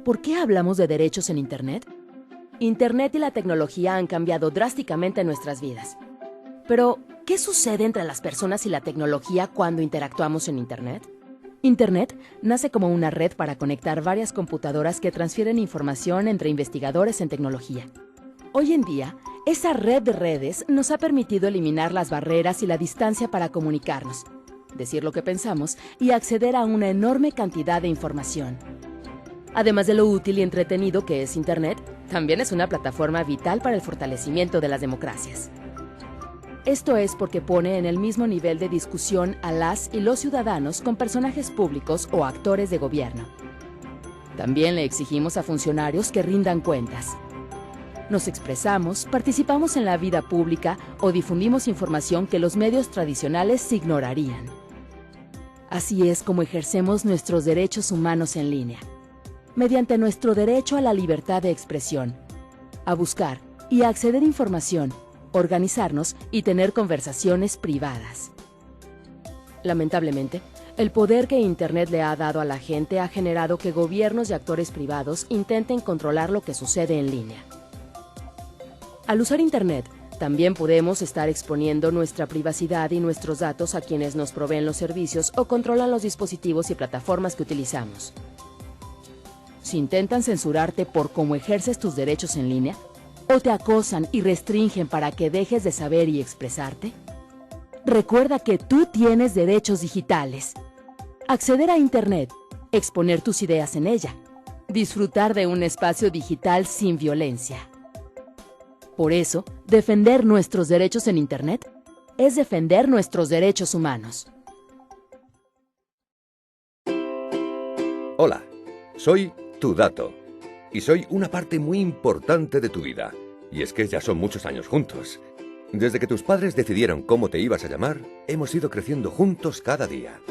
¿Por qué hablamos de derechos en Internet? Internet y la tecnología han cambiado drásticamente nuestras vidas. Pero, ¿qué sucede entre las personas y la tecnología cuando interactuamos en Internet? Internet nace como una red para conectar varias computadoras que transfieren información entre investigadores en tecnología. Hoy en día, esa red de redes nos ha permitido eliminar las barreras y la distancia para comunicarnos, decir lo que pensamos y acceder a una enorme cantidad de información. Además de lo útil y entretenido que es Internet, también es una plataforma vital para el fortalecimiento de las democracias. Esto es porque pone en el mismo nivel de discusión a las y los ciudadanos con personajes públicos o actores de gobierno. También le exigimos a funcionarios que rindan cuentas. Nos expresamos, participamos en la vida pública o difundimos información que los medios tradicionales ignorarían. Así es como ejercemos nuestros derechos humanos en línea, mediante nuestro derecho a la libertad de expresión, a buscar y a acceder a información, organizarnos y tener conversaciones privadas. Lamentablemente, el poder que Internet le ha dado a la gente ha generado que gobiernos y actores privados intenten controlar lo que sucede en línea. Al usar Internet, también podemos estar exponiendo nuestra privacidad y nuestros datos a quienes nos proveen los servicios o controlan los dispositivos y plataformas que utilizamos. Si intentan censurarte por cómo ejerces tus derechos en línea, o te acosan y restringen para que dejes de saber y expresarte, recuerda que tú tienes derechos digitales. Acceder a Internet, exponer tus ideas en ella, disfrutar de un espacio digital sin violencia. Por eso, defender nuestros derechos en Internet es defender nuestros derechos humanos. Hola, soy Tu Dato y soy una parte muy importante de tu vida. Y es que ya son muchos años juntos. Desde que tus padres decidieron cómo te ibas a llamar, hemos ido creciendo juntos cada día.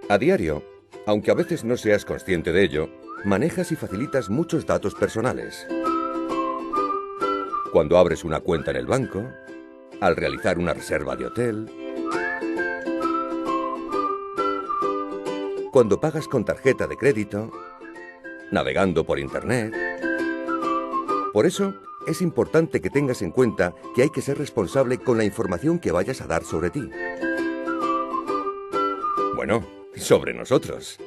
A diario, aunque a veces no seas consciente de ello, manejas y facilitas muchos datos personales. Cuando abres una cuenta en el banco, al realizar una reserva de hotel, cuando pagas con tarjeta de crédito, navegando por Internet. Por eso, es importante que tengas en cuenta que hay que ser responsable con la información que vayas a dar sobre ti. Bueno, sobre nosotros.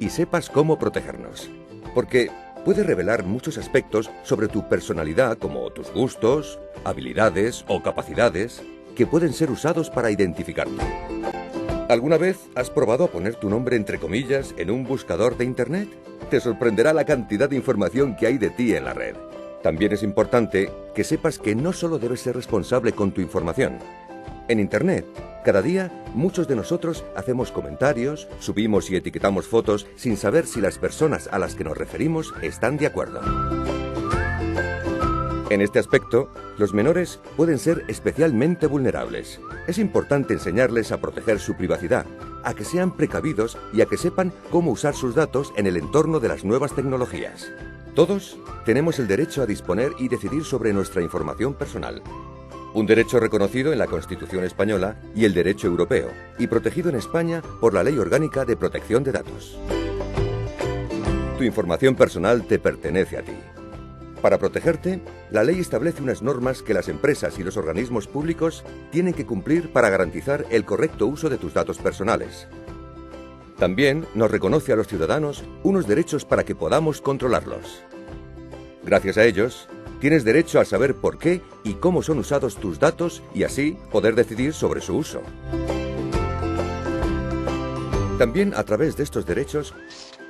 Y sepas cómo protegernos. Porque puede revelar muchos aspectos sobre tu personalidad, como tus gustos, habilidades o capacidades, que pueden ser usados para identificarte. ¿Alguna vez has probado a poner tu nombre entre comillas en un buscador de Internet? Te sorprenderá la cantidad de información que hay de ti en la red. También es importante que sepas que no solo debes ser responsable con tu información. En Internet, cada día, muchos de nosotros hacemos comentarios, subimos y etiquetamos fotos sin saber si las personas a las que nos referimos están de acuerdo. En este aspecto, los menores pueden ser especialmente vulnerables. Es importante enseñarles a proteger su privacidad, a que sean precavidos y a que sepan cómo usar sus datos en el entorno de las nuevas tecnologías. Todos tenemos el derecho a disponer y decidir sobre nuestra información personal. Un derecho reconocido en la Constitución española y el derecho europeo, y protegido en España por la Ley Orgánica de Protección de Datos. Tu información personal te pertenece a ti. Para protegerte, la ley establece unas normas que las empresas y los organismos públicos tienen que cumplir para garantizar el correcto uso de tus datos personales. También nos reconoce a los ciudadanos unos derechos para que podamos controlarlos. Gracias a ellos, tienes derecho a saber por qué y cómo son usados tus datos y así poder decidir sobre su uso. También a través de estos derechos,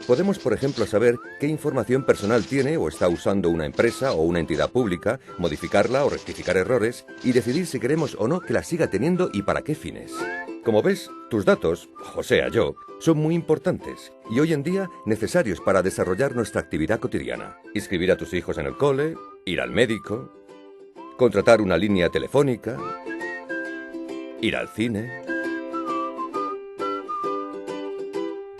podemos, por ejemplo, saber qué información personal tiene o está usando una empresa o una entidad pública, modificarla o rectificar errores y decidir si queremos o no que la siga teniendo y para qué fines. Como ves, tus datos, o sea yo, son muy importantes y hoy en día necesarios para desarrollar nuestra actividad cotidiana. Inscribir a tus hijos en el cole, ir al médico, contratar una línea telefónica, ir al cine.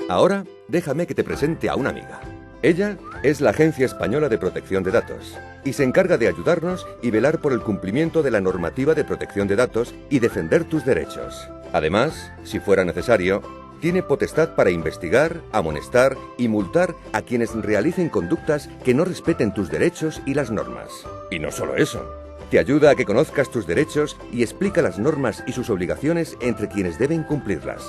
Ahora, déjame que te presente a una amiga. Ella es la Agencia Española de Protección de Datos y se encarga de ayudarnos y velar por el cumplimiento de la normativa de protección de datos y defender tus derechos. Además, si fuera necesario, tiene potestad para investigar, amonestar y multar a quienes realicen conductas que no respeten tus derechos y las normas. Y no solo eso. Te ayuda a que conozcas tus derechos y explica las normas y sus obligaciones entre quienes deben cumplirlas.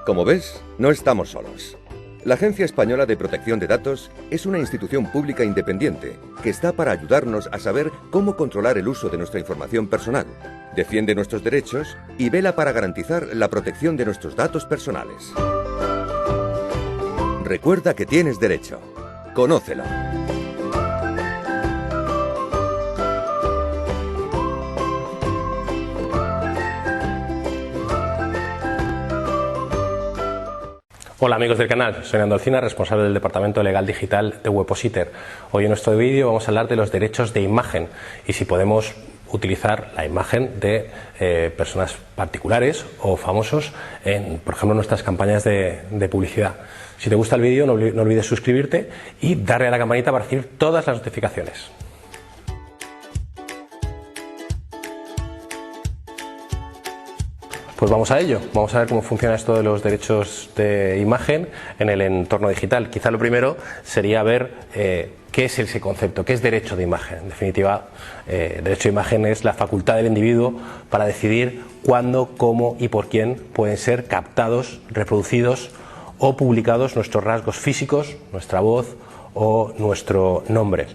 Como ves, no estamos solos. La Agencia Española de Protección de Datos es una institución pública independiente que está para ayudarnos a saber cómo controlar el uso de nuestra información personal, defiende nuestros derechos y vela para garantizar la protección de nuestros datos personales. Recuerda que tienes derecho. Conócelo. Hola amigos del canal, soy Nando Alcina, responsable del Departamento Legal Digital de Webpositor. Hoy en nuestro vídeo vamos a hablar de los derechos de imagen y si podemos utilizar la imagen de personas particulares o famosos en, por ejemplo, nuestras campañas de publicidad. Si te gusta el vídeo no olvides suscribirte y darle a la campanita para recibir todas las notificaciones. Pues vamos a ello, vamos a ver cómo funciona esto de los derechos de imagen en el entorno digital. Quizá lo primero sería ver qué es ese concepto, qué es derecho de imagen. En definitiva, derecho de imagen es la facultad del individuo para decidir cuándo, cómo y por quién pueden ser captados, reproducidos o publicados nuestros rasgos físicos, nuestra voz o nuestro nombre.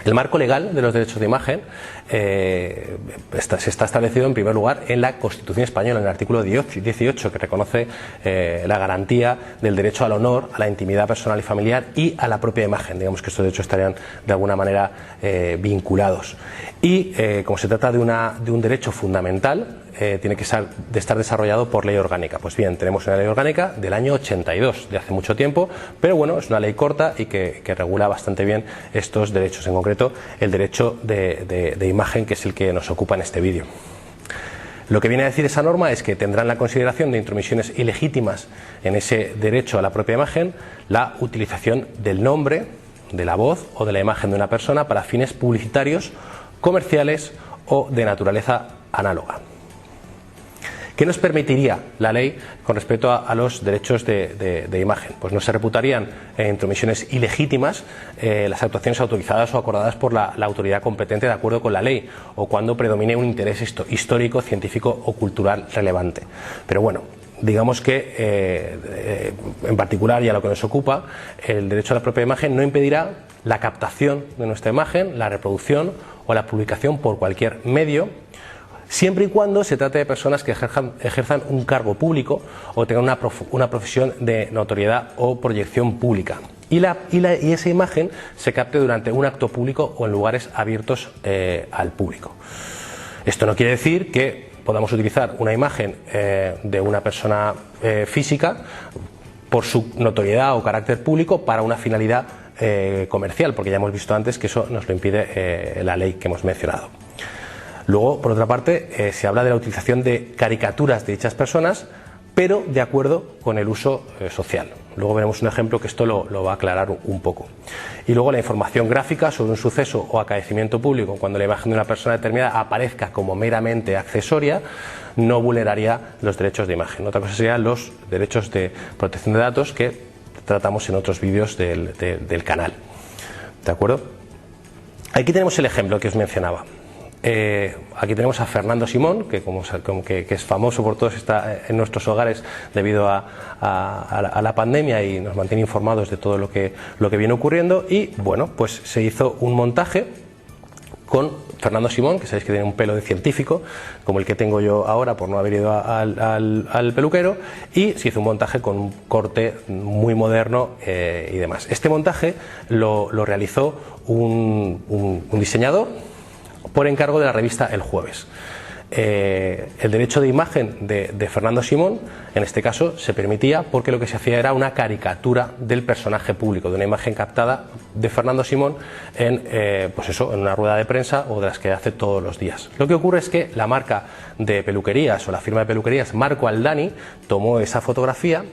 El marco legal de los derechos de imagen se está establecido en primer lugar en la Constitución española, en el artículo 18, que reconoce la garantía del derecho al honor, a la intimidad personal y familiar y a la propia imagen. Digamos que estos derechos estarían de alguna manera vinculados. Y como se trata de un derecho fundamental, tiene que estar desarrollado por ley orgánica. Pues bien, tenemos una ley orgánica del año 82, de hace mucho tiempo, pero bueno, es una ley corta y que regula bastante bien estos derechos, en concreto el derecho de imagen, que es el que nos ocupa en este vídeo. Lo que viene a decir esa norma es que tendrán la consideración de intromisiones ilegítimas en ese derecho a la propia imagen la utilización del nombre, de la voz o de la imagen de una persona para fines publicitarios, comerciales o de naturaleza análoga. ¿Qué nos permitiría la ley con respecto a los derechos de imagen? Pues no se reputarían intromisiones ilegítimas las actuaciones autorizadas o acordadas por la autoridad competente de acuerdo con la ley o cuando predomine un interés histórico, científico o cultural relevante. Pero bueno, digamos que en particular y a lo que nos ocupa, el derecho a la propia imagen no impedirá la captación de nuestra imagen, la reproducción o la publicación por cualquier medio, siempre y cuando se trate de personas que ejerzan un cargo público o tengan una profesión de notoriedad o proyección pública y esa imagen se capte durante un acto público o en lugares abiertos al público. Esto no quiere decir que podamos utilizar una imagen de una persona física por su notoriedad o carácter público para una finalidad comercial, porque ya hemos visto antes que eso nos lo impide la ley que hemos mencionado. Luego, por otra parte, se habla de la utilización de caricaturas de dichas personas, pero de acuerdo con el uso social. Luego veremos un ejemplo que esto lo va a aclarar un poco. Y luego la información gráfica sobre un suceso o acaecimiento público, cuando la imagen de una persona determinada aparezca como meramente accesoria, no vulneraría los derechos de imagen. Otra cosa serían los derechos de protección de datos que tratamos en otros vídeos del canal. ¿De acuerdo? Aquí tenemos el ejemplo que os mencionaba. Aquí tenemos a Fernando Simón, que es famoso por todos, está en nuestros hogares debido a la pandemia y nos mantiene informados de todo lo que viene ocurriendo. Y bueno, pues se hizo un montaje con Fernando Simón, que sabéis que tiene un pelo de científico, como el que tengo yo ahora por no haber ido al peluquero, y se hizo un montaje con un corte muy moderno y demás. Este montaje lo realizó un diseñador por encargo de la revista El Jueves. El derecho de imagen de Fernando Simón, en este caso, se permitía porque lo que se hacía era una caricatura del personaje público, de una imagen captada de Fernando Simón en una rueda de prensa o de las que hace todos los días. Lo que ocurre es que la marca de peluquerías o la firma de peluquerías Marco Aldani tomó esa fotografía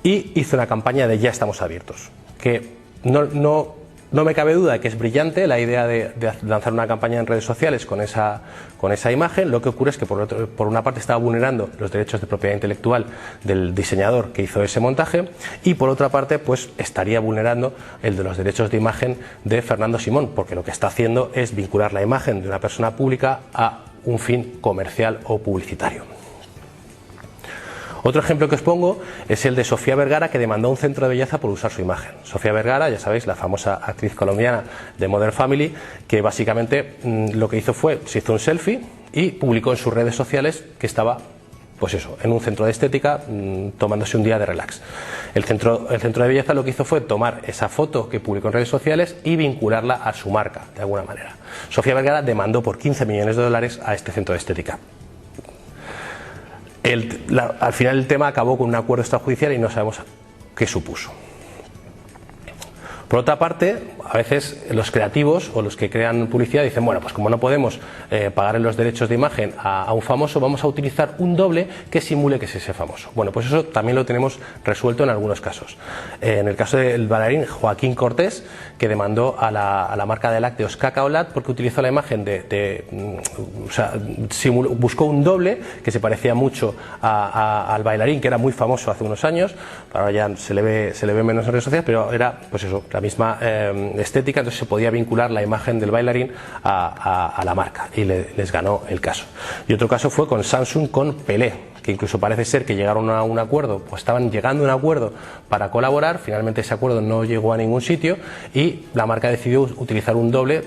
y hizo una campaña de Ya estamos abiertos, que no No me cabe duda de que es brillante la idea de lanzar una campaña en redes sociales con esa imagen. Lo que ocurre es que por una parte estaba vulnerando los derechos de propiedad intelectual del diseñador que hizo ese montaje, y por otra parte pues estaría vulnerando el de los derechos de imagen de Fernando Simón, porque lo que está haciendo es vincular la imagen de una persona pública a un fin comercial o publicitario. Otro ejemplo que os pongo es el de Sofía Vergara, que demandó a un centro de belleza por usar su imagen. Sofía Vergara, ya sabéis, la famosa actriz colombiana de Modern Family, que básicamente lo que hizo fue, se hizo un selfie y publicó en sus redes sociales que estaba, pues eso, en un centro de estética tomándose un día de relax. El centro de belleza lo que hizo fue tomar esa foto que publicó en redes sociales y vincularla a su marca, de alguna manera. Sofía Vergara demandó por 15 millones de dólares a este centro de estética. Al final el tema acabó con un acuerdo extrajudicial y no sabemos qué supuso. Por otra parte, a veces los creativos o los que crean publicidad dicen, bueno, pues como no podemos pagar los derechos de imagen a un famoso, vamos a utilizar un doble que simule que es ese famoso. Bueno, pues eso también lo tenemos resuelto en algunos casos. En el caso del bailarín Joaquín Cortés, que demandó a la marca de lácteos Cacaolat porque utilizó la imagen buscó un doble que se parecía mucho al bailarín, que era muy famoso hace unos años. Ahora ya se le ve menos en redes sociales, pero era pues eso, la misma estética, entonces se podía vincular la imagen del bailarín a la marca y les ganó el caso. Y otro caso fue con Samsung con Pelé, que incluso parece ser que llegaron a un acuerdo, pues estaban llegando a un acuerdo para colaborar. Finalmente ese acuerdo no llegó a ningún sitio y la marca decidió utilizar un doble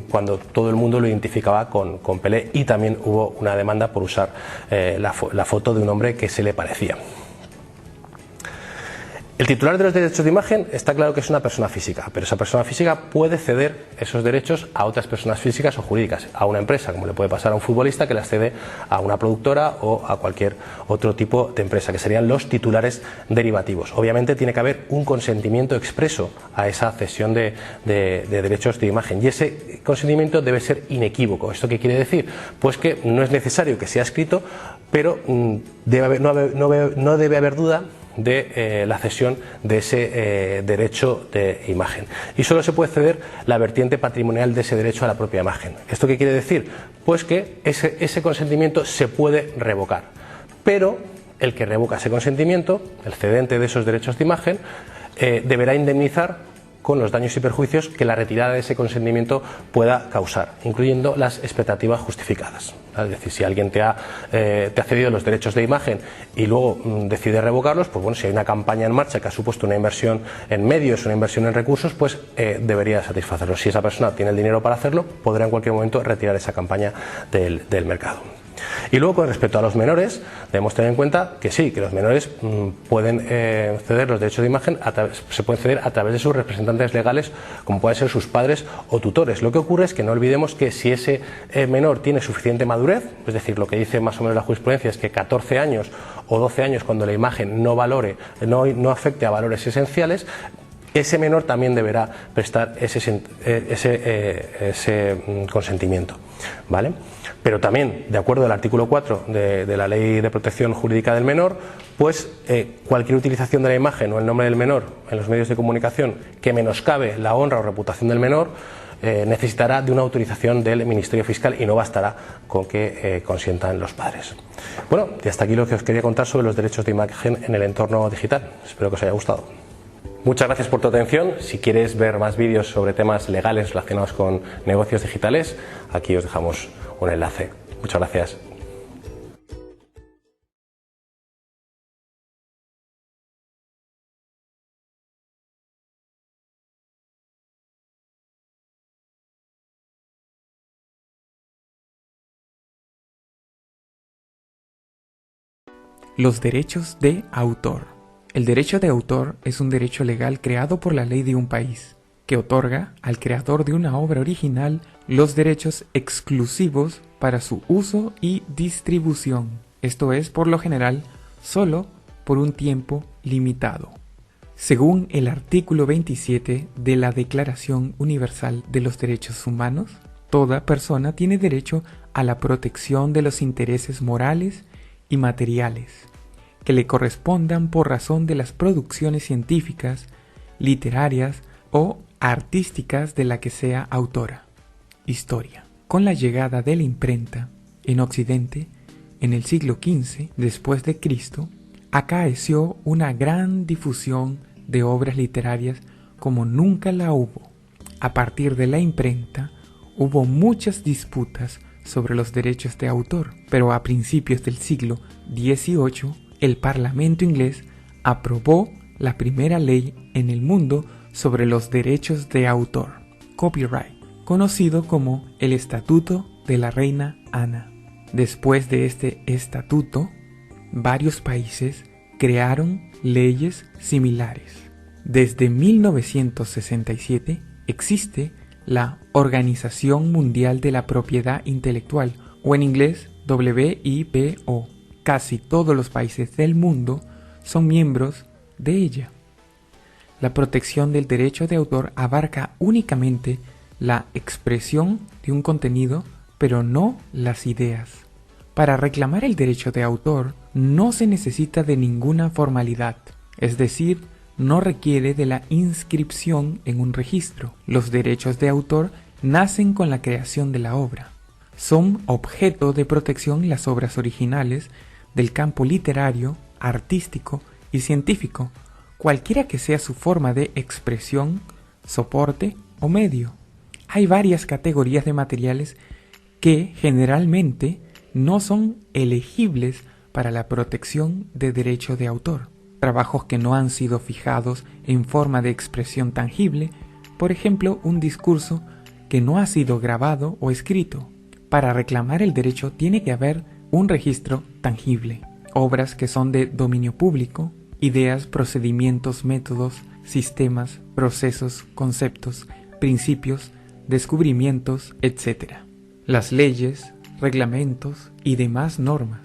cuando todo el mundo lo identificaba con Pelé, y también hubo una demanda por usar la foto de un hombre que se le parecía. El titular de los derechos de imagen está claro que es una persona física, pero esa persona física puede ceder esos derechos a otras personas físicas o jurídicas, a una empresa, como le puede pasar a un futbolista que las cede a una productora o a cualquier otro tipo de empresa, que serían los titulares derivativos. Obviamente tiene que haber un consentimiento expreso a esa cesión de derechos de imagen, y ese consentimiento debe ser inequívoco. ¿Esto qué quiere decir? Pues que no es necesario que sea escrito, pero no debe haber duda de la cesión de ese derecho de imagen, y solo se puede ceder la vertiente patrimonial de ese derecho a la propia imagen. ¿Esto qué quiere decir? Pues que ese consentimiento se puede revocar, pero el que revoca ese consentimiento, el cedente de esos derechos de imagen, deberá indemnizar con los daños y perjuicios que la retirada de ese consentimiento pueda causar, incluyendo las expectativas justificadas. Es decir, si alguien te ha cedido los derechos de imagen y luego decide revocarlos, pues bueno, si hay una campaña en marcha que ha supuesto una inversión en medios, una inversión en recursos, pues debería satisfacerlo. Si esa persona tiene el dinero para hacerlo, podrá en cualquier momento retirar esa campaña del mercado. Y luego, con respecto a los menores, debemos tener en cuenta que sí, que los menores pueden ceder los derechos de imagen, se pueden ceder a través de sus representantes legales, como pueden ser sus padres o tutores. Lo que ocurre es que no olvidemos que si ese menor tiene suficiente madurez, es decir, lo que dice más o menos la jurisprudencia es que 14 años o 12 años, cuando la imagen no afecte a valores esenciales, ese menor también deberá prestar ese consentimiento, ¿vale? Pero también, de acuerdo al artículo 4 de la Ley de Protección Jurídica del Menor, pues cualquier utilización de la imagen o el nombre del menor en los medios de comunicación que menoscabe la honra o reputación del menor necesitará de una autorización del Ministerio Fiscal, y no bastará con que consientan los padres. Bueno, y hasta aquí lo que os quería contar sobre los derechos de imagen en el entorno digital. Espero que os haya gustado. Muchas gracias por tu atención. Si quieres ver más vídeos sobre temas legales relacionados con negocios digitales, aquí os dejamos un enlace. Muchas gracias. Los derechos de autor. El derecho de autor es un derecho legal creado por la ley de un país, que otorga al creador de una obra original los derechos exclusivos para su uso y distribución. Esto es, por lo general, solo por un tiempo limitado. Según el artículo 27 de la Declaración Universal de los Derechos Humanos, toda persona tiene derecho a la protección de los intereses morales y materiales que le correspondan por razón de las producciones científicas, literarias o artísticas de la que sea autora. Historia. Con la llegada de la imprenta en Occidente, en el siglo XV después de Cristo, acaeció una gran difusión de obras literarias como nunca la hubo. A partir de la imprenta, hubo muchas disputas sobre los derechos de autor, pero a principios del siglo XVIII, el Parlamento inglés aprobó la primera ley en el mundo sobre los derechos de autor, copyright, conocido como el Estatuto de la Reina Ana. Después de este estatuto, varios países crearon leyes similares. Desde 1967 existe la Organización Mundial de la Propiedad Intelectual, o en inglés WIPO. Casi todos los países del mundo son miembros de ella. La protección del derecho de autor abarca únicamente la expresión de un contenido, pero no las ideas. Para reclamar el derecho de autor no se necesita de ninguna formalidad, es decir, no requiere de la inscripción en un registro. Los derechos de autor nacen con la creación de la obra. Son objeto de protección las obras originales del campo literario, artístico y científico, cualquiera que sea su forma de expresión, soporte o medio. Hay varias categorías de materiales que generalmente no son elegibles para la protección de derecho de autor. Trabajos que no han sido fijados en forma de expresión tangible, por ejemplo, un discurso que no ha sido grabado o escrito. Para reclamar el derecho tiene que haber un registro tangible. Obras que son de dominio público, ideas, procedimientos, métodos, sistemas, procesos, conceptos, principios, descubrimientos, etc. Las leyes, reglamentos y demás normas.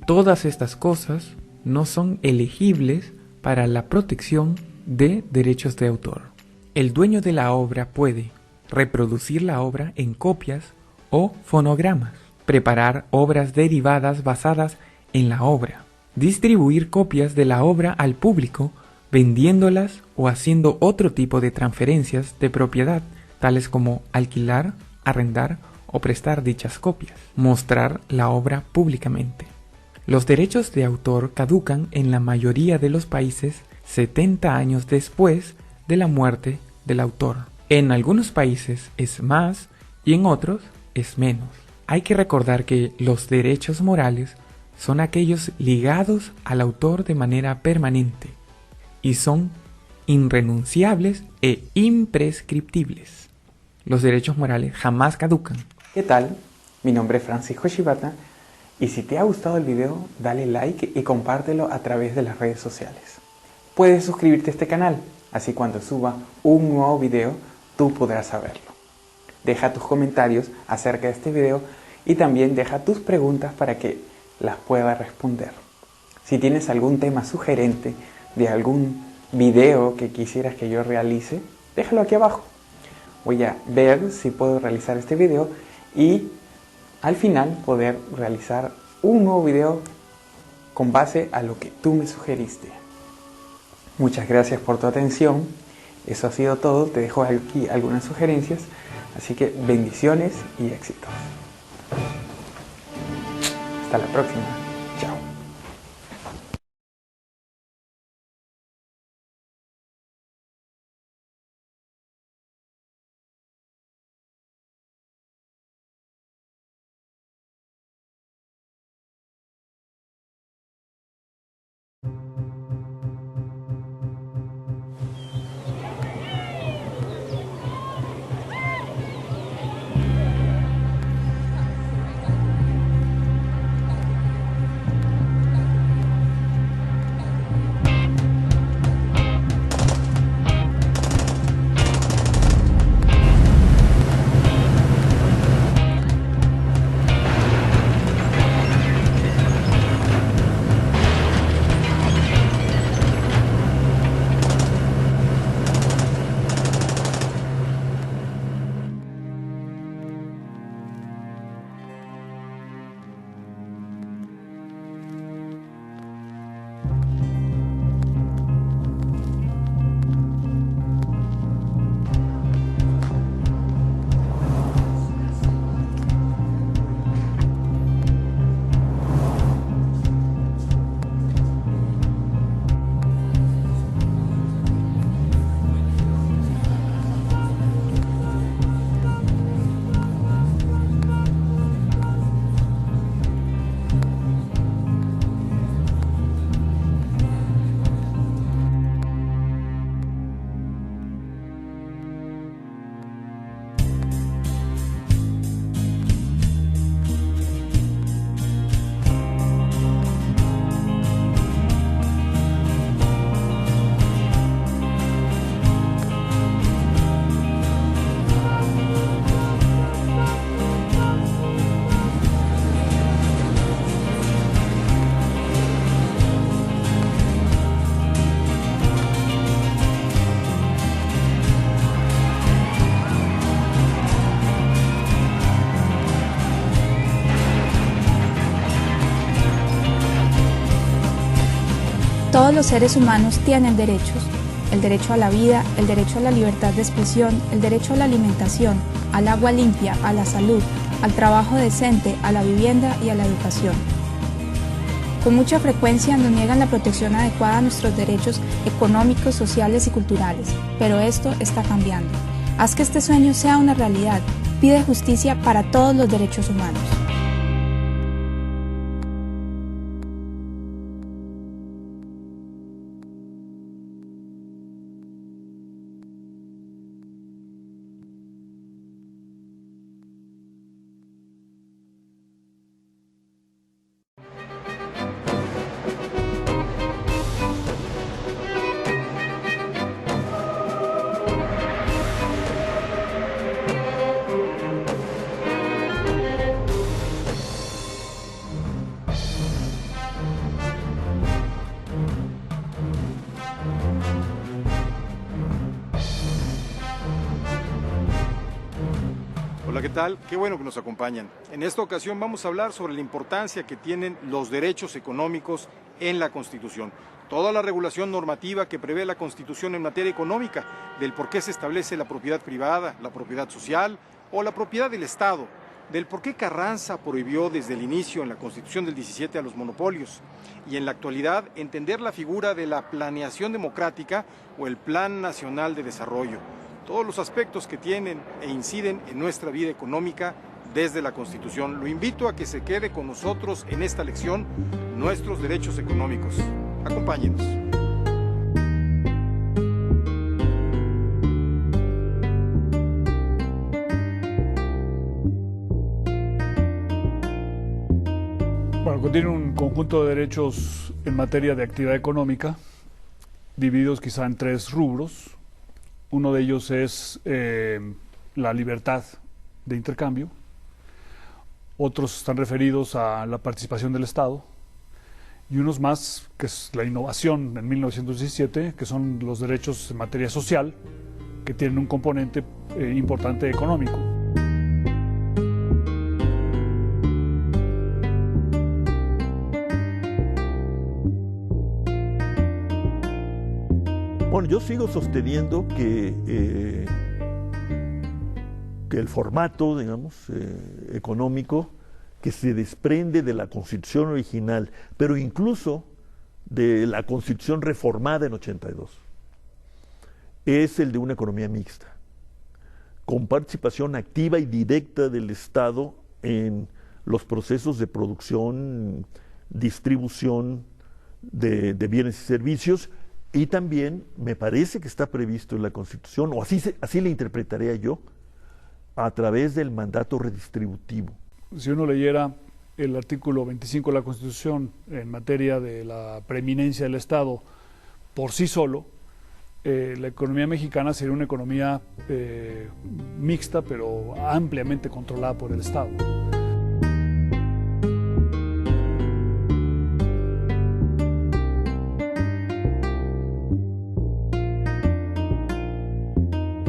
Todas estas cosas no son elegibles para la protección de derechos de autor. El dueño de la obra puede reproducir la obra en copias o fonogramas, preparar obras derivadas basadas en la obra, distribuir copias de la obra al público, vendiéndolas o haciendo otro tipo de transferencias de propiedad, tales como alquilar, arrendar o prestar dichas copias, mostrar la obra públicamente. Los derechos de autor caducan en la mayoría de los países 70 años después de la muerte del autor. En algunos países es más y en otros es menos. Hay que recordar que los derechos morales son aquellos ligados al autor de manera permanente y son irrenunciables e imprescriptibles. Los derechos morales jamás caducan. ¿Qué tal? Mi nombre es Francisco Shibata y si te ha gustado el video, dale like y compártelo a través de las redes sociales. Puedes suscribirte a este canal, así cuando suba un nuevo video, tú podrás saberlo. Deja tus comentarios acerca de este video y también deja tus preguntas para que las pueda responder. Si tienes algún tema sugerente de algún video que quisieras que yo realice, déjalo aquí abajo. Voy a ver si puedo realizar este video y al final poder realizar un nuevo video con base a lo que tú me sugeriste. Muchas gracias por tu atención. Eso ha sido todo. Te dejo aquí algunas sugerencias. Así que bendiciones y éxitos. Hasta la próxima. Chao. Todos los seres humanos tienen derechos: el derecho a la vida, el derecho a la libertad de expresión, el derecho a la alimentación, al agua limpia, a la salud, al trabajo decente, a la vivienda y a la educación. Con mucha frecuencia nos niegan la protección adecuada a nuestros derechos económicos, sociales y culturales, pero esto está cambiando. Haz que este sueño sea una realidad. Pide justicia para todos los derechos humanos. Hola, ¿qué tal? Qué bueno que nos acompañan. En esta ocasión vamos a hablar sobre la importancia que tienen los derechos económicos en la Constitución. Toda la regulación normativa que prevé la Constitución en materia económica, del por qué se establece la propiedad privada, la propiedad social o la propiedad del Estado, del por qué Carranza prohibió desde el inicio en la Constitución del 17 a los monopolios, y en la actualidad entender la figura de la planeación democrática o el Plan Nacional de Desarrollo. Todos los aspectos que tienen e inciden en nuestra vida económica desde la Constitución. Lo invito a que se quede con nosotros en esta lección, Nuestros Derechos Económicos. Acompáñenos. Bueno, contiene un conjunto de derechos en materia de actividad económica, divididos quizá en 3 rubros. Uno de ellos es la libertad de intercambio. Otros están referidos a la participación del Estado. Y unos más, que es la innovación en 1917, que son los derechos en materia social, que tienen un componente importante económico. Bueno, yo sigo sosteniendo que el formato, digamos, económico que se desprende de la Constitución original, pero incluso de la Constitución reformada en 82, es el de una economía mixta, con participación activa y directa del Estado en los procesos de producción, distribución de bienes y servicios. Y también me parece que está previsto en la Constitución, o así le interpretaría yo, a través del mandato redistributivo. Si uno leyera el artículo 25 de la Constitución en materia de la preeminencia del Estado por sí solo, la economía mexicana sería una economía mixta, pero ampliamente controlada por el Estado.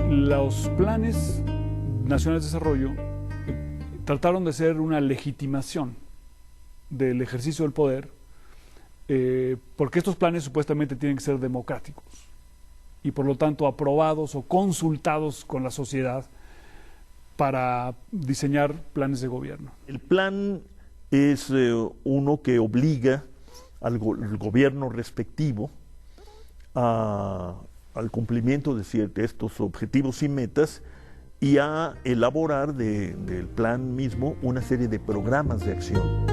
Los planes nacionales de desarrollo trataron de ser una legitimación del ejercicio del poder, porque estos planes supuestamente tienen que ser democráticos y por lo tanto aprobados o consultados con la sociedad para diseñar planes de gobierno. El plan es uno que obliga al gobierno respectivo al cumplimiento de estos objetivos y metas y a elaborar del plan mismo una serie de programas de acción.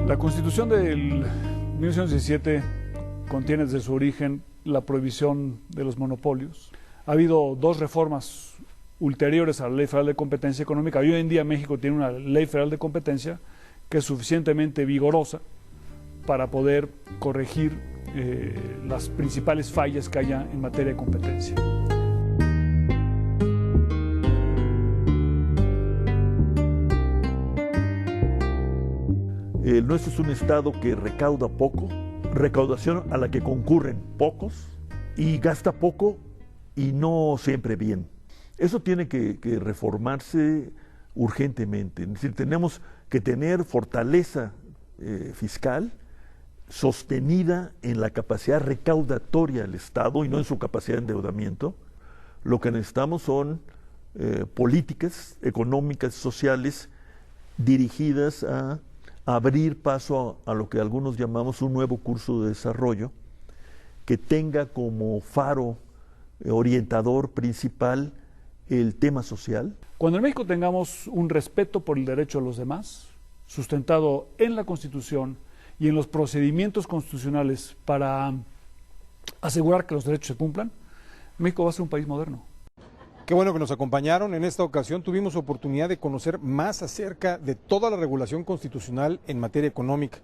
La Constitución del 1917 contiene desde su origen la prohibición de los monopolios. Ha habido 2 reformas ulteriores a la Ley Federal de Competencia Económica, y hoy en día México tiene una Ley Federal de Competencia que es suficientemente vigorosa para poder corregir las principales fallas que haya en materia de competencia. El nuestro es un Estado que recauda poco, recaudación a la que concurren pocos, y gasta poco y no siempre bien. Eso tiene que reformarse urgentemente. Es decir, tenemos que tener fortaleza fiscal sostenida en la capacidad recaudatoria del Estado y no en su capacidad de endeudamiento. Lo que necesitamos son políticas económicas, sociales, dirigidas a abrir paso a lo que algunos llamamos un nuevo curso de desarrollo, que tenga como faro orientador principal el tema social. Cuando en México tengamos un respeto por el derecho de los demás, sustentado en la Constitución y en los procedimientos constitucionales para asegurar que los derechos se cumplan, México va a ser un país moderno. Qué bueno que nos acompañaron. En esta ocasión tuvimos oportunidad de conocer más acerca de toda la regulación constitucional en materia económica.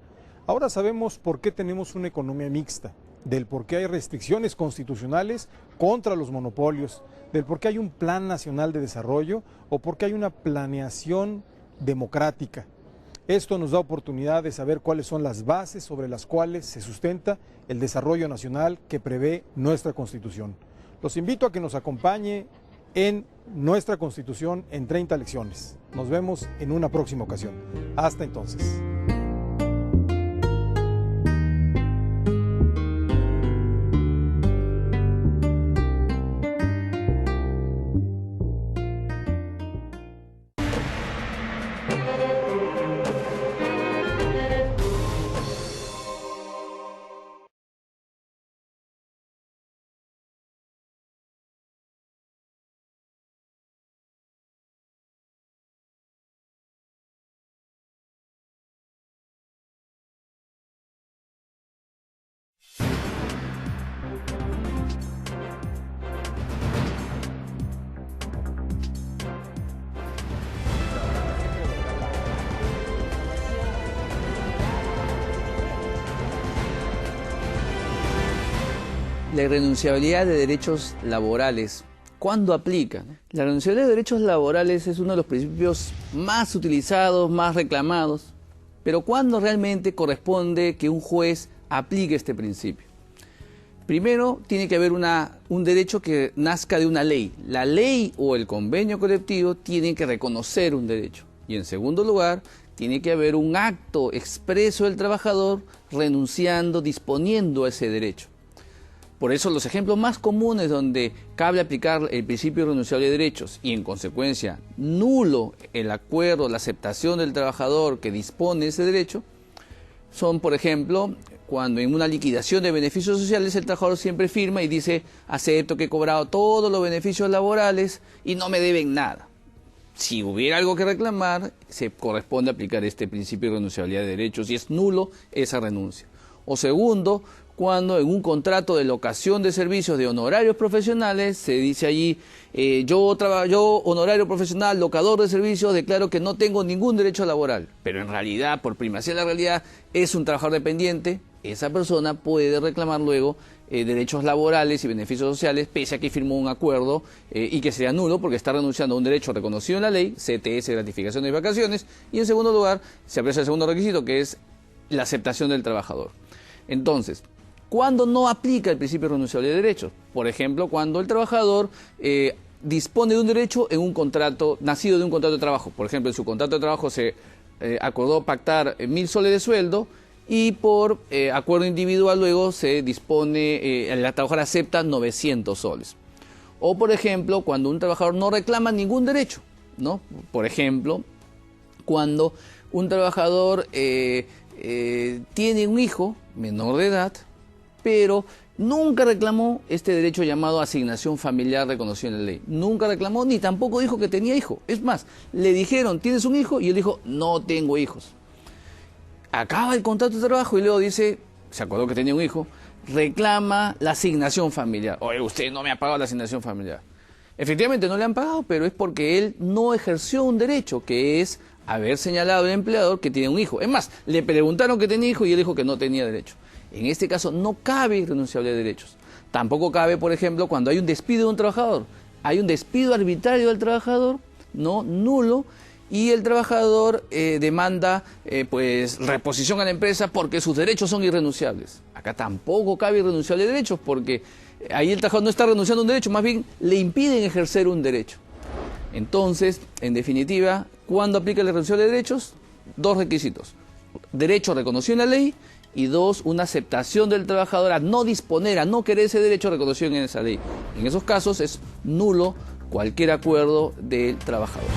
Ahora sabemos por qué tenemos una economía mixta, del por qué hay restricciones constitucionales contra los monopolios, del por qué hay un plan nacional de desarrollo o por qué hay una planeación democrática. Esto nos da oportunidad de saber cuáles son las bases sobre las cuales se sustenta el desarrollo nacional que prevé nuestra Constitución. Los invito a que nos acompañe en nuestra Constitución en 30 lecciones. Nos vemos en una próxima ocasión. Hasta entonces. La irrenunciabilidad de derechos laborales, ¿cuándo aplica? La irrenunciabilidad de derechos laborales es uno de los principios más utilizados, más reclamados, pero ¿cuándo realmente corresponde que un juez aplique este principio? Primero, tiene que haber un derecho que nazca de una ley. La ley o el convenio colectivo tienen que reconocer un derecho. Y en segundo lugar, tiene que haber un acto expreso del trabajador renunciando, disponiendo a ese derecho. Por eso los ejemplos más comunes donde cabe aplicar el principio irrenunciable de derechos y en consecuencia nulo el acuerdo, la aceptación del trabajador que dispone ese derecho, son por ejemplo cuando en una liquidación de beneficios sociales el trabajador siempre firma y dice acepto que he cobrado todos los beneficios laborales y no me deben nada. Si hubiera algo que reclamar, se corresponde aplicar este principio de irrenunciabilidad de derechos y es nulo esa renuncia. O segundo, cuando en un contrato de locación de servicios de honorarios profesionales se dice allí, yo honorario profesional, locador de servicios, declaro que no tengo ningún derecho laboral, pero en realidad, por primacía de la realidad, es un trabajador dependiente, esa persona puede reclamar luego derechos laborales y beneficios sociales, pese a que firmó un acuerdo y que sería nulo porque está renunciando a un derecho reconocido en la ley, CTS, gratificación de vacaciones, y en segundo lugar, se aprecia el segundo requisito, que es la aceptación del trabajador. Entonces, ¿cuándo no aplica el principio irrenunciable de derechos? Por ejemplo, cuando el trabajador dispone de un derecho en un contrato, nacido de un contrato de trabajo. Por ejemplo, en su contrato de trabajo se acordó pactar 1.000 soles de sueldo y por acuerdo individual luego se dispone, la trabajadora acepta 900 soles. O, por ejemplo, cuando un trabajador no reclama ningún derecho, ¿no? Por ejemplo, cuando un trabajador tiene un hijo menor de edad, pero nunca reclamó este derecho llamado asignación familiar reconocido en la ley. Nunca reclamó ni tampoco dijo que tenía hijo. Es más, le dijeron, ¿tienes un hijo? Y él dijo, no tengo hijos. Acaba el contrato de trabajo y luego dice, se acordó que tenía un hijo, reclama la asignación familiar. Oye, usted no me ha pagado la asignación familiar. Efectivamente no le han pagado, pero es porque él no ejerció un derecho, que es haber señalado al empleador que tiene un hijo. Es más, le preguntaron que tenía hijo y él dijo que no tenía derecho. En este caso no cabe irrenunciable de derechos. Tampoco cabe, por ejemplo, cuando hay un despido de un trabajador. Hay un despido arbitrario del trabajador, no nulo, y el trabajador demanda pues reposición a la empresa porque sus derechos son irrenunciables. Acá tampoco cabe irrenunciable de derechos porque ahí el trabajador no está renunciando a un derecho, más bien le impiden ejercer un derecho. Entonces, en definitiva, ¿cuándo aplica la reducción de derechos? Dos requisitos. Derecho reconocido en la ley y dos, una aceptación del trabajador a no disponer, a no querer ese derecho reconocido en esa ley. En esos casos es nulo cualquier acuerdo del trabajador.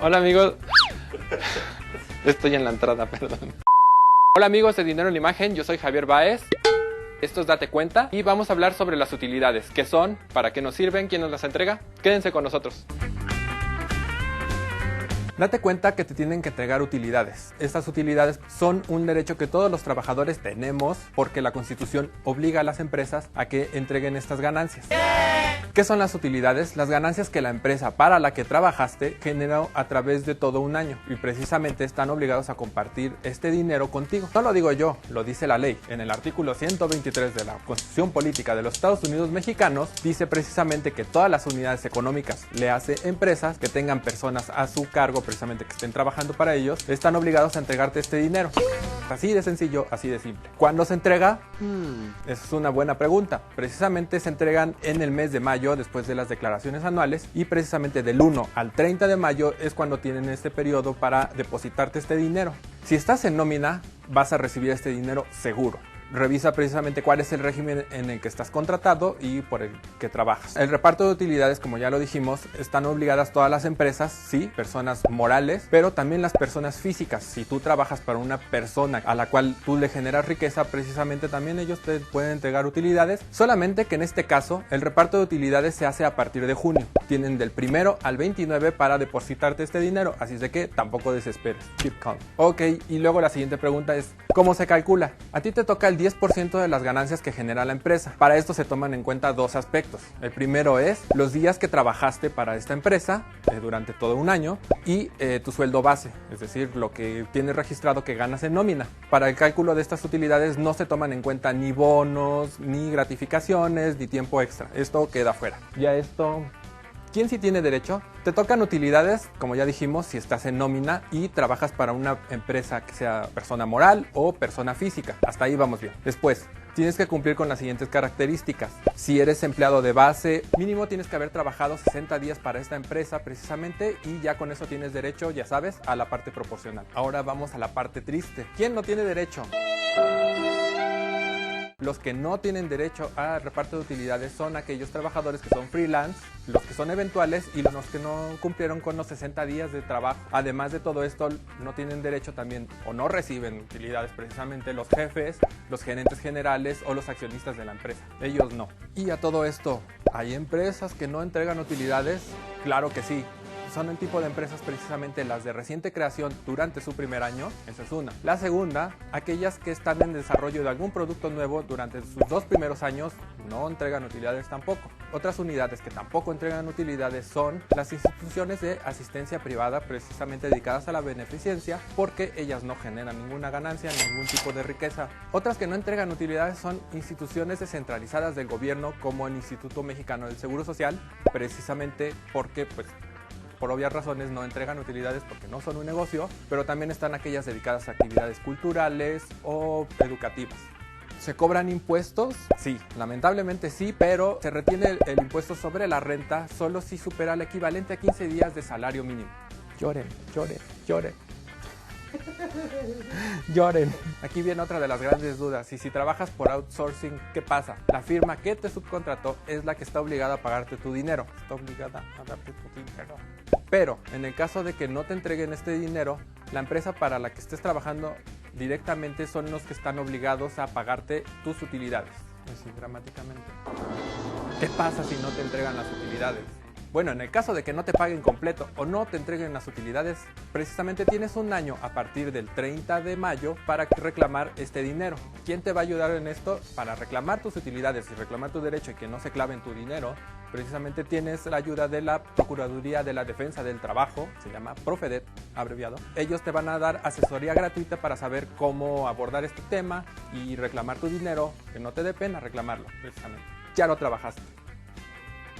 Hola amigos, estoy en la entrada, perdón. Hola amigos de Dinero en la Imagen, yo soy Javier Báez. Esto es Date Cuenta y vamos a hablar sobre las utilidades. ¿Qué son? ¿Para qué nos sirven? ¿Quién nos las entrega? Quédense con nosotros. Date cuenta que te tienen que entregar utilidades. Estas utilidades son un derecho que todos los trabajadores tenemos porque la Constitución obliga a las empresas a que entreguen estas ganancias. ¿Qué son las utilidades? Las ganancias que la empresa para la que trabajaste generó a través de todo un año y precisamente están obligados a compartir este dinero contigo. No lo digo yo, lo dice la ley. En el artículo 123 de la Constitución Política de los Estados Unidos Mexicanos dice precisamente que todas las unidades económicas le hace empresas que tengan personas a su cargo, precisamente que estén trabajando para ellos, están obligados a entregarte este dinero. Así de sencillo, así de simple. ¿Cuándo se entrega? Esa es una buena pregunta. Precisamente se entregan en el mes de mayo, después de las declaraciones anuales, y precisamente del 1 al 30 de mayo es cuando tienen este periodo para depositarte este dinero. Si estás en nómina, vas a recibir este dinero seguro. Revisa precisamente cuál es el régimen en el que estás contratado y por el que trabajas. El reparto de utilidades, como ya lo dijimos, están obligadas todas las empresas, sí, personas morales, pero también las personas físicas. Si tú trabajas para una persona a la cual tú le generas riqueza, precisamente también ellos te pueden entregar utilidades, solamente que en este caso el reparto de utilidades se hace a partir de junio. Tienen del 1 al 29 para depositarte este dinero, así es de que tampoco desesperes. Keep calm. Ok, y luego la siguiente pregunta es, ¿cómo se calcula? A ti te toca el 10% de las ganancias que genera la empresa. Para esto se toman en cuenta dos aspectos. El primero es los días que trabajaste para esta empresa durante todo un año y tu sueldo base, es decir, lo que tienes registrado que ganas en nómina. Para el cálculo de estas utilidades no se toman en cuenta ni bonos, ni gratificaciones, ni tiempo extra. Esto queda fuera. Ya esto... ¿Quién sí tiene derecho? Te tocan utilidades, como ya dijimos, si estás en nómina y trabajas para una empresa que sea persona moral o persona física. Hasta ahí vamos bien. Después, tienes que cumplir con las siguientes características. Si eres empleado de base, mínimo tienes que haber trabajado 60 días para esta empresa precisamente y ya con eso tienes derecho, ya sabes, a la parte proporcional. Ahora vamos a la parte triste. ¿Quién no tiene derecho? Los que no tienen derecho a reparto de utilidades son aquellos trabajadores que son freelance, los que son eventuales y los que no cumplieron con los 60 días de trabajo. Además de todo esto, no tienen derecho también o no reciben utilidades precisamente los jefes, los gerentes generales o los accionistas de la empresa. Ellos no. Y a todo esto, ¿hay empresas que no entregan utilidades? Claro que sí. Son el tipo de empresas precisamente las de reciente creación durante su primer año, esa es una. La segunda, aquellas que están en desarrollo de algún producto nuevo durante sus 2 primeros años no entregan utilidades tampoco. Otras unidades que tampoco entregan utilidades son las instituciones de asistencia privada precisamente dedicadas a la beneficencia porque ellas no generan ninguna ganancia, ningún tipo de riqueza. Otras que no entregan utilidades son instituciones descentralizadas del gobierno como el Instituto Mexicano del Seguro Social, precisamente porque por obvias razones no entregan utilidades porque no son un negocio, pero también están aquellas dedicadas a actividades culturales o educativas. ¿Se cobran impuestos? Sí, lamentablemente sí, pero se retiene el impuesto sobre la renta solo si supera el equivalente a 15 días de salario mínimo. Lloren, lloren, lloren. Lloren. Aquí viene otra de las grandes dudas. Y si trabajas por outsourcing, ¿qué pasa? La firma que te subcontrató es la que está obligada a pagarte tu dinero. Está obligada a darte tu dinero. Pero en el caso de que no te entreguen este dinero, la empresa para la que estés trabajando directamente son los que están obligados a pagarte tus utilidades. Así, dramáticamente. ¿Qué pasa si no te entregan las utilidades? Bueno, en el caso de que no te paguen completo o no te entreguen las utilidades, precisamente tienes un año a partir del 30 de mayo para reclamar este dinero. ¿Quién te va a ayudar en esto? Para reclamar tus utilidades y reclamar tu derecho y que no se claven tu dinero, precisamente tienes la ayuda de la Procuraduría de la Defensa del Trabajo, se llama Profedet, abreviado. Ellos te van a dar asesoría gratuita para saber cómo abordar este tema y reclamar tu dinero, que no te dé pena reclamarlo, precisamente. Ya lo trabajaste.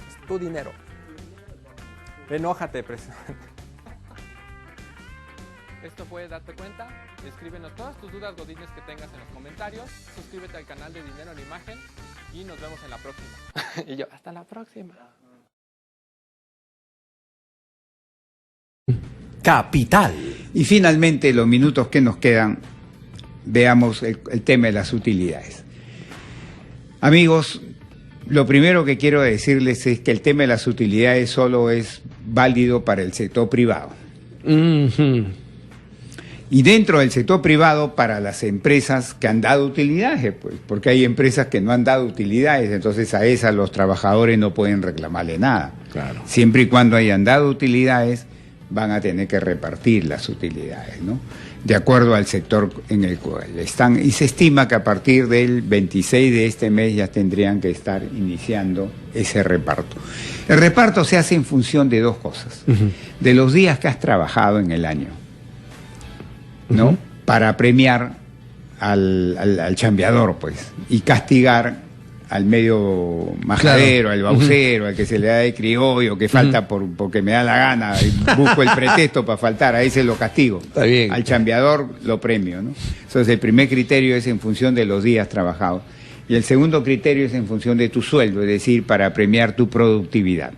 Es tu dinero. Enójate, precisamente. Esto fue Date Cuenta. Escríbenos todas tus dudas godines que tengas en los comentarios. Suscríbete al canal de Dinero en Imagen y nos vemos en la próxima. Y yo, hasta la próxima. Capital. Y finalmente, los minutos que nos quedan, veamos el tema de las utilidades. Amigos, lo primero que quiero decirles es que el tema de las utilidades solo es válido para el sector privado. Y dentro del sector privado, para las empresas que han dado utilidades, pues, porque hay empresas que no han dado utilidades, entonces a esas los trabajadores no pueden reclamarle nada. Claro. Siempre y cuando hayan dado utilidades, van a tener que repartir las utilidades, ¿no? De acuerdo al sector en el cual están, y se estima que a partir del 26 de este mes ya tendrían que estar iniciando ese reparto. El reparto se hace en función de dos cosas, de los días que has trabajado en el año, ¿no? Para premiar al chambeador, pues, y castigar al medio majadero, al baucero, al que se le da de criollo, que falta porque me da la gana, y busco el pretexto para faltar, a ese lo castigo. Está bien. Al chambeador lo premio, ¿no? Entonces el primer criterio es en función de los días trabajados. Y el segundo criterio es en función de tu sueldo, es decir, para premiar tu productividad.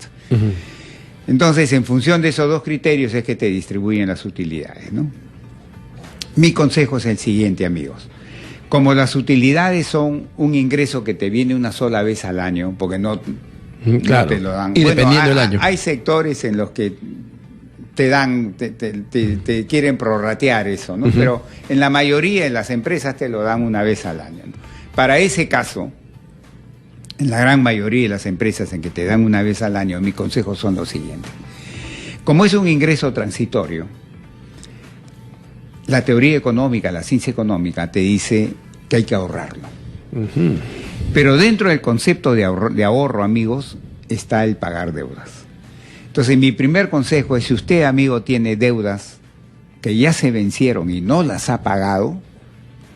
Entonces, en función de esos dos criterios es que te distribuyen las utilidades, ¿no? Mi consejo es el siguiente, amigos. Como las utilidades son un ingreso que te viene una sola vez al año, porque no te lo dan. Y dependiendo del año. Hay sectores en los que te dan, te quieren prorratear eso, ¿no? Pero en la mayoría de las empresas te lo dan una vez al año, ¿no? Para ese caso, en la gran mayoría de las empresas en que te dan una vez al año, mis consejos son los siguientes. Como es un ingreso transitorio, la teoría económica, la ciencia económica te dice que hay que ahorrarlo. Pero dentro del concepto de ahorro, amigos, está el pagar deudas. Entonces, mi primer consejo es, si usted, amigo, tiene deudas que ya se vencieron y no las ha pagado,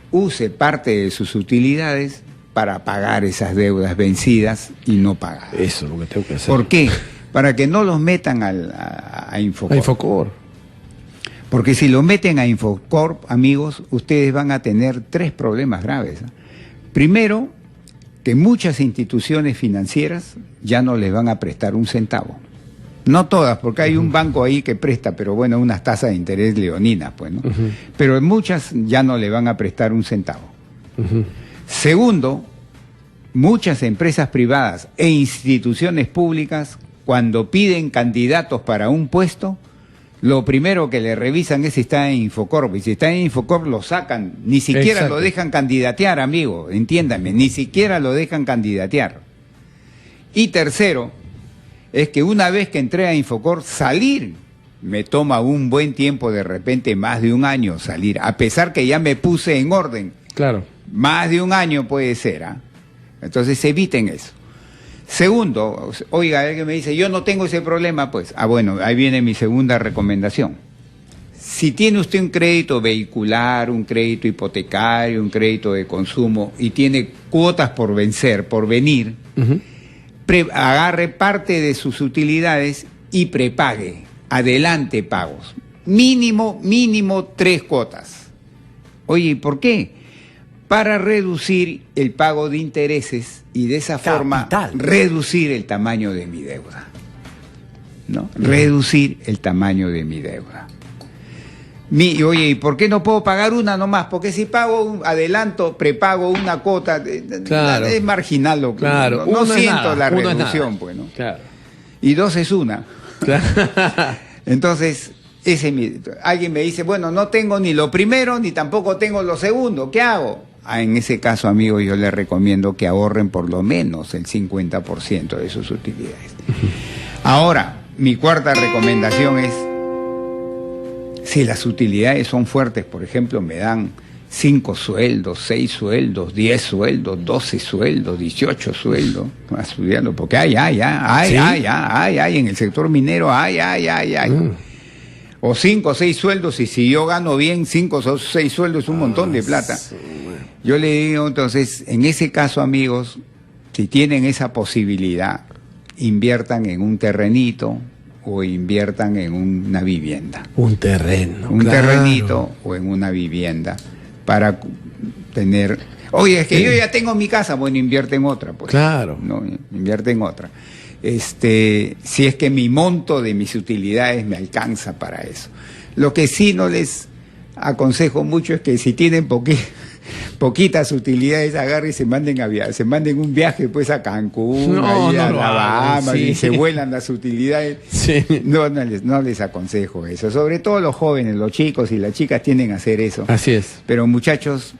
use parte de sus utilidades para pagar esas deudas vencidas y no pagadas. Eso es lo que tengo que hacer. ¿Por qué? Para que no los metan a Infocor. A Infocor. Porque si lo meten a Infocorp, amigos, ustedes van a tener tres problemas graves. Primero, que muchas instituciones financieras ya no les van a prestar un centavo. No todas, porque hay un banco ahí que presta, pero bueno, unas tasas de interés leoninas, pues, ¿no? Pero muchas ya no le van a prestar un centavo. Segundo, muchas empresas privadas e instituciones públicas, cuando piden candidatos para un puesto, lo primero que le revisan es si está en Infocorp, y si está en Infocorp lo sacan, ni siquiera lo dejan candidatear, amigo, entiéndame, ni siquiera lo dejan candidatear. Y tercero, es que una vez que entré a Infocorp, salir me toma un buen tiempo, de repente más de un año salir, a pesar que ya me puse en orden. Claro. Más de un año puede ser, ¿ah? Entonces eviten eso. Segundo, oiga, alguien me dice, yo no tengo ese problema, pues, bueno, ahí viene mi segunda recomendación. Si tiene usted un crédito vehicular, un crédito hipotecario, un crédito de consumo y tiene cuotas por vencer, por venir, agarre parte de sus utilidades y prepague, adelante pagos. Mínimo 3 cuotas. Oye, ¿y por qué? Para reducir el pago de intereses y de esa forma reducir el tamaño de mi deuda, ¿no? Reducir el tamaño de mi deuda. Oye, ¿y por qué no puedo pagar una nomás? Porque si pago un adelanto, prepago una cuota, es marginal lo que no siento la reducción, pues, ¿no? Claro. Y 2 es una. Claro. Entonces, alguien me dice, bueno, no tengo ni lo primero ni tampoco tengo lo segundo, ¿qué hago? En ese caso, amigos, yo les recomiendo que ahorren por lo menos el 50% de sus utilidades. Ahora, mi cuarta recomendación es, si las utilidades son fuertes, por ejemplo, me dan 5 sueldos, 6 sueldos, 10 sueldos, 12 sueldos, 18 sueldos, a estudiarlo, porque hay, en el sector minero, hay. O 5 o 6 sueldos, y si yo gano bien, 5 o 6 sueldos es un montón de plata. Yo le digo, entonces, en ese caso, amigos, si tienen esa posibilidad, inviertan en un terrenito o inviertan en una vivienda. Un terreno. Un terrenito o en una vivienda para tener... Oye, es que yo ya tengo mi casa, bueno, invierte en otra, pues. Claro. No, invierte en otra. Si es que mi monto de mis utilidades me alcanza para eso. Lo que sí no les aconsejo mucho es que si tienen poquitas utilidades, agarren y se manden un viaje pues a Cancún, a Bahamas, y se vuelan las utilidades. Sí. No les aconsejo eso. Sobre todo los jóvenes, los chicos y las chicas tienden a hacer eso. Así es. Pero muchachos,